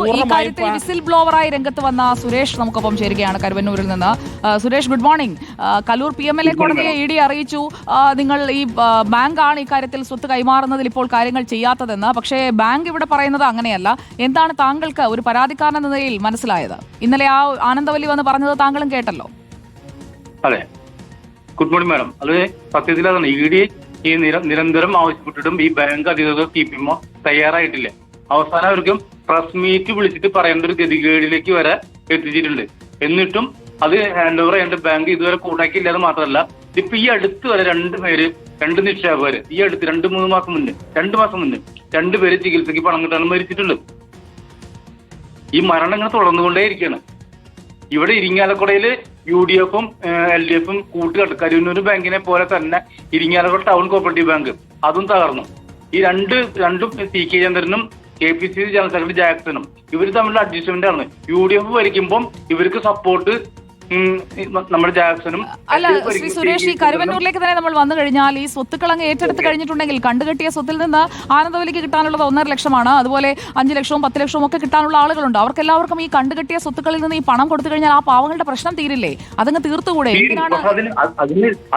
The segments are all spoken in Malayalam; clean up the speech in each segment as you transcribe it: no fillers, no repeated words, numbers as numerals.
ഈ കാര്യത്തിൽ വിസിൽ ബ്ലോവറായി രംഗത്ത് വന്ന സുരേഷ് നമുക്കൊപ്പം ചേരുകയാണ് കരുവന്നൂരിൽ നിന്ന്. Suresh, good morning. Kaloor PMLA കോടതിയെ ED അറിയിച്ചു നിങ്ങൾ ഈ ബാങ്കാണ് ഇക്കാര്യത്തിൽ സ്വത്ത് കൈമാറുന്നതിൽ ഇപ്പോൾ കാര്യങ്ങൾ ചെയ്യാത്തതെന്ന്. പക്ഷേ ബാങ്ക് ഇവിടെ പറയുന്നത് അങ്ങനെയല്ല. എന്താണ് താങ്കൾക്ക് ഒരു പരാതിക്കാരൻ എന്ന നിലയിൽ മനസ്സിലായത്? ഇന്നലെ ആ ആനന്ദവല്ലി വന്ന് പറഞ്ഞത് താങ്കളും കേട്ടല്ലോ. അതെ, ഗുഡ് മോർണിംഗ് മാഡം. അത് സത്യത്തിൽ അതാണ് ED ഈ നിരന്തരം ആവശ്യപ്പെട്ടിട്ടും ഈ ബാങ്ക് അധികൃതർ TPMO തയ്യാറായിട്ടില്ല. അവസാനം അവർക്കും പ്രസ് മീറ്റ് വിളിച്ചിട്ട് പറയേണ്ട ഒരു ഗതികേടിലേക്ക് വരെ എത്തിച്ചിട്ടുണ്ട്. എന്നിട്ടും അത് ഹാൻഡ് ഓവർ ചെയ്യേണ്ട ബാങ്ക് ഇതുവരെ കൂട്ടാക്കിയില്ലാതെ മാത്രമല്ല, ഇപ്പൊ ഈ അടുത്ത് വരെ രണ്ട് നിക്ഷേപകര് ഈ അടുത്ത് 2 മാസം മുന്നേ 2 പേര് ചികിത്സയ്ക്ക് പണം കിട്ടാൻ മരിച്ചിട്ടുണ്ട്. ഈ മരണങ്ങൾ തുടർന്നുകൊണ്ടേയിരിക്കുകയാണ്. ഇവിടെ ഇരിങ്ങാലക്കുടയില് UDF-ഉം LDF-ഉം കൂട്ടുകെട്ട് കരുവന്നൂർ ബാങ്കിനെ പോലെ തന്നെ ഇരിങ്ങാലക്കുട ടൗൺ കോപ്പറേറ്റീവ് ബാങ്ക് അതും തകർന്നു. ഈ രണ്ടും CK ചന്ദ്രനും KPCC ജനറൽ സെക്രട്ടറി ജാക്സണും ഇവർ തമ്മിലുള്ള അഡ്ജസ്റ്റ്മെന്റ് ആണ്. UDF ഭരിക്കുമ്പോൾ ഇവർക്ക് സപ്പോർട്ട് നമ്മുടെ ജാക്സണും. അല്ല ശ്രീ സുരേഷ്, ഈ കരുവന്നൂരിലേക്ക് തന്നെ നമ്മൾ വന്നു കഴിഞ്ഞാൽ ഈ സ്വത്തുക്കൾ അങ്ങ് ഏറ്റെടുത്ത് കഴിഞ്ഞിട്ടുണ്ടെങ്കിൽ കണ്ടുകെട്ടിയ സ്വത്തിൽ നിന്ന് ആനന്ദവല്ലിക്ക് കിട്ടാനുള്ളത് 1.5 ലക്ഷമാണ്. അതുപോലെ 5 ലക്ഷവും 10 ലക്ഷവും ഒക്കെ കിട്ടാനുള്ള ആളുകളുണ്ട്. അവർക്കെല്ലാവർക്കും ഈ കണ്ടുകെട്ടിയ സ്വത്തുക്കളിൽ നിന്ന് ഈ പണം കൊടുത്തു കഴിഞ്ഞാൽ ആ പാവങ്ങളുടെ പ്രശ്നം തീരില്ലേ? അതങ്ങ് തീർത്തുകൂടെ?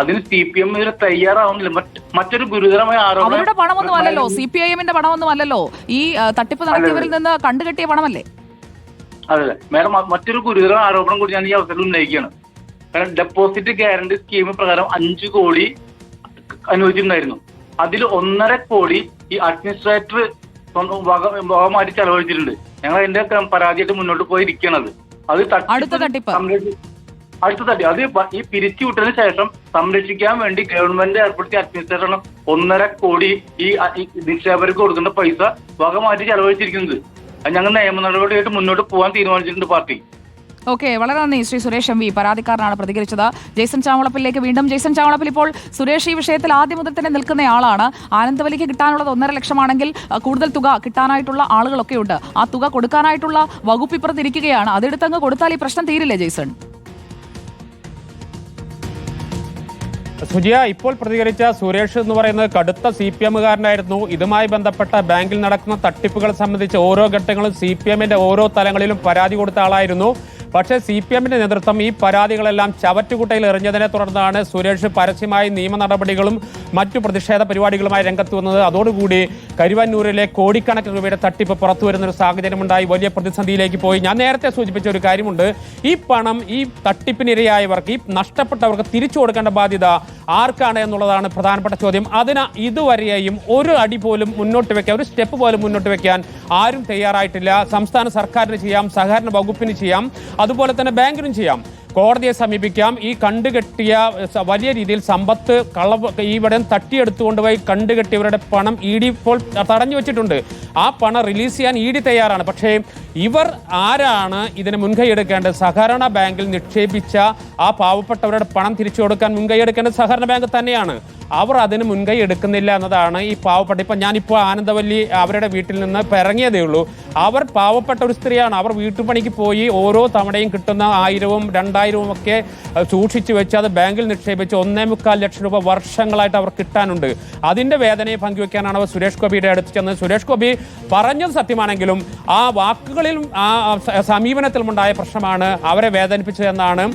അതിന് CPM തയ്യാറാവുന്നില്ല. മറ്റൊരു ഗുരുതരമായ ആരോപണം, അവരുടെ പണമൊന്നും അല്ലല്ലോ, CPIM-ന്റെ പണമൊന്നും അല്ലല്ലോ, ഈ തട്ടിപ്പ് നടത്തിയവരിൽ നിന്ന് കണ്ടുകെട്ടിയ പണമല്ലേ? അതെ മേഡം, മറ്റൊരു ഗുരുതര ആരോപണം കൂടി ഞാൻ ഈ അവസരത്തിൽ ഉന്നയിക്കുകയാണ്. കാരണം ഡെപ്പോസിറ്റ് ഗ്യാരണ്ടി സ്കീം പ്രകാരം 5 കോടി അനുവദിച്ചിട്ടുണ്ടായിരുന്നു. അതിൽ 1.5 കോടി ഈ അഡ്മിനിസ്ട്രേറ്റർ വക മാറ്റി ചെലവഴിച്ചിട്ടുണ്ട്. ഞങ്ങൾ അതിന്റെ പരാതിയായിട്ട് മുന്നോട്ട് പോയിരിക്കണത്. അത് അടുത്ത തട്ടി അത് ഈ പിരിച്ചു വിട്ടതിന് ശേഷം സംരക്ഷിക്കാൻ വേണ്ടി ഗവൺമെന്റ് ഏർപ്പെടുത്തിയ അഡ്മിനിസ്ട്രേറ്ററാണ് 1.5 കോടി ഈ നിക്ഷേപകർക്ക് കൊടുക്കേണ്ട പൈസ വക മാറ്റി ചെലവഴിച്ചിരിക്കുന്നത്. ഞങ്ങൾ നിയമ നടപടിയായിട്ട് മുന്നോട്ട് പോകാൻ തീരുമാനിച്ചിട്ടുണ്ട് പാർട്ടി. ഓക്കെ, വളരെ നന്ദി ശ്രീ സുരേഷ് MV. പരാതിക്കാരനാണ് പ്രതികരിച്ചത്. ജെയ്സൺ ചാവളപ്പിലേക്ക് വീണ്ടും. ജെയ്സൺ ചാവളപ്പിൽ, ഇപ്പോൾ സുരേഷ് ഈ വിഷയത്തിൽ ആദ്യം മുതൽ തന്നെ നിൽക്കുന്നയാളാണ്. ആനന്ദവല്ലിക്ക് കിട്ടാനുള്ളത് 1.5 ലക്ഷമാണെങ്കിൽ കൂടുതൽ തുക കിട്ടാനായിട്ടുള്ള ആളുകളൊക്കെ ഉണ്ട്. ആ തുക കൊടുക്കാനായിട്ടുള്ള വകുപ്പ് ഇപ്പുറത്തിരിക്കുകയാണ്. അതെടുത്തങ്ങ് കൊടുത്താൽ ഈ പ്രശ്നം തീരില്ലേ ജെയ്സൺ? സുജിയ, ഇപ്പോൾ പ്രതികരിച്ച സുരേഷ് എന്ന് പറയുന്നത് കടുത്ത CPM-കാരനായിരുന്നു. ഇതുമായി ബന്ധപ്പെട്ട ബാങ്കിൽ നടക്കുന്ന തട്ടിപ്പുകൾ സംബന്ധിച്ച് ഓരോ ഘട്ടങ്ങളും CPM-ന്റെ ഓരോ തലങ്ങളിലും പരാതി കൊടുത്ത ആളായിരുന്നു. പക്ഷേ CPM-ന്റെ നേതൃത്വം ഈ പരാതികളെല്ലാം ചവറ്റുകുട്ടയിൽ എറിഞ്ഞതിനെ തുടർന്നാണ് സുരേഷ് പരസ്യമായി നിയമ നടപടികളും മറ്റു പ്രതിഷേധ പരിപാടികളുമായി രംഗത്ത് വന്നത്. അതോടുകൂടി കരുവന്നൂരിലെ കോടിക്കണക്കിന് രൂപയുടെ തട്ടിപ്പ് പുറത്തു വരുന്നൊരു സാഹചര്യമുണ്ടായി. വലിയ പ്രതിസന്ധിയിലേക്ക് പോയി. ഞാൻ നേരത്തെ സൂചിപ്പിച്ച ഒരു കാര്യമുണ്ട്. ഈ പണം ഈ തട്ടിപ്പിനിരയായവർക്ക്, ഈ നഷ്ടപ്പെട്ടവർക്ക് തിരിച്ചു കൊടുക്കേണ്ട ബാധ്യത ആർക്കാണ് എന്നുള്ളതാണ് പ്രധാനപ്പെട്ട ചോദ്യം. അതിന് ഇതുവരെയും ഒരു അടി പോലും മുന്നോട്ട് വെക്കാൻ, ഒരു സ്റ്റെപ്പ് പോലും മുന്നോട്ട് വെക്കാൻ ആരും തയ്യാറായിട്ടില്ല. സംസ്ഥാന സർക്കാരിന് ചെയ്യാം, സഹകരണ വകുപ്പിന് ചെയ്യാം, അതുപോലെ തന്നെ ബാങ്കിനും ചെയ്യാം, കോടതിയെ സമീപിക്കാം. ഈ കണ്ടുകെട്ടിയ വലിയ രീതിയിൽ സമ്പത്ത് ഇവിടെ തട്ടിയെടുത്തുകൊണ്ടുപോയി കണ്ടുകെട്ടിയവരുടെ പണം ED ഇപ്പോൾ തടഞ്ഞു വെച്ചിട്ടുണ്ട്. ആ പണം റിലീസ് ചെയ്യാൻ ED തയ്യാറാണ്. പക്ഷേ ഇവർ ആരാണ് ഇതിന് മുൻകൈ എടുക്കേണ്ടത്? സഹകരണ ബാങ്കിൽ നിക്ഷേപിച്ച ആ പാവപ്പെട്ടവരുടെ പണം തിരിച്ചു കൊടുക്കാൻ മുൻകൈ എടുക്കേണ്ടത് സഹകരണ ബാങ്ക് തന്നെയാണ്. അവർ അതിന് മുൻകൈ എടുക്കുന്നില്ല എന്നതാണ് ഈ പാവപ്പെട്ട. ഇപ്പം ഞാനിപ്പോൾ ആനന്ദവല്ലി അവരുടെ വീട്ടിൽ നിന്ന് ഇറങ്ങിയതേ ഉള്ളൂ. അവർ പാവപ്പെട്ട ഒരു സ്ത്രീയാണ്. അവർ വീട്ടുപണിക്ക് പോയി ഓരോ തവണയും കിട്ടുന്ന 1000-ഉം 2000-ഉം ഒക്കെ സൂക്ഷിച്ചു വെച്ച് അത് ബാങ്കിൽ നിക്ഷേപിച്ച് 1.25 ലക്ഷം രൂപ വർഷങ്ങളായിട്ട് അവർ കിട്ടാനുണ്ട്. അതിൻ്റെ വേദനയെ പങ്കുവെക്കാനാണ് അവർ സുരേഷ് ഗോപിയുടെ അടുത്ത് ചെന്നത്. സുരേഷ് ഗോപി പറഞ്ഞത് സത്യമാണെങ്കിലും ആ വാക്കുകളിലും ആ സമീപനത്തിലുമുണ്ടായ പ്രശ്നമാണ് അവരെ വേദനിപ്പിച്ചതെന്നാണ്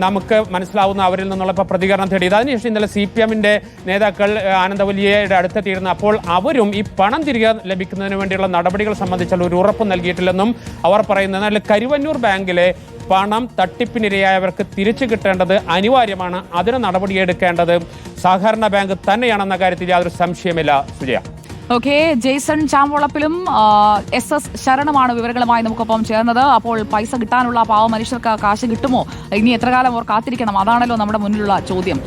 നമുക്ക് മനസ്സിലാവുന്ന അവരിൽ നിന്നുള്ള പ്രതികരണം തേടിയത്. അതിനുശേഷം ഇന്നലെ CPM-ന്റെ നേതാക്കൾ ആനന്ദവല്ലിയുടെ അടുത്തെത്തിയിരുന്നു. അപ്പോൾ അവരും ഈ പണം തിരികെ ലഭിക്കുന്നതിന് വേണ്ടിയുള്ള നടപടികൾ സംബന്ധിച്ചുള്ള ഒരു ഉറപ്പ് നൽകിയിട്ടില്ലെന്നും അവർ പറയുന്നത്. എന്നാൽ കരുവന്നൂർ ബാങ്കിലെ പണം തട്ടിപ്പിനിരയായവർക്ക് തിരിച്ചു കിട്ടേണ്ടത് അനിവാര്യമാണ്. അതിന് നടപടിയെടുക്കേണ്ടത് സഹകരണ ബാങ്ക് തന്നെയാണെന്ന കാര്യത്തിൽ യാതൊരു സംശയമില്ല. സുജയ. ഓക്കെ, ജെയ്സൺ ചാമ്പോളപ്പിലും SS ശരണമാണ് വിവരങ്ങളുമായി നമുക്കൊപ്പം ചേർന്നത്. അപ്പോൾ പൈസ കിട്ടാനുള്ള പാവ മനുഷ്യർക്ക് കാശ് കിട്ടുമോ? ഇനി എത്ര കാലം അവർ കാത്തിരിക്കണം? അതാണല്ലോ നമ്മുടെ മുന്നിലുള്ള ചോദ്യം.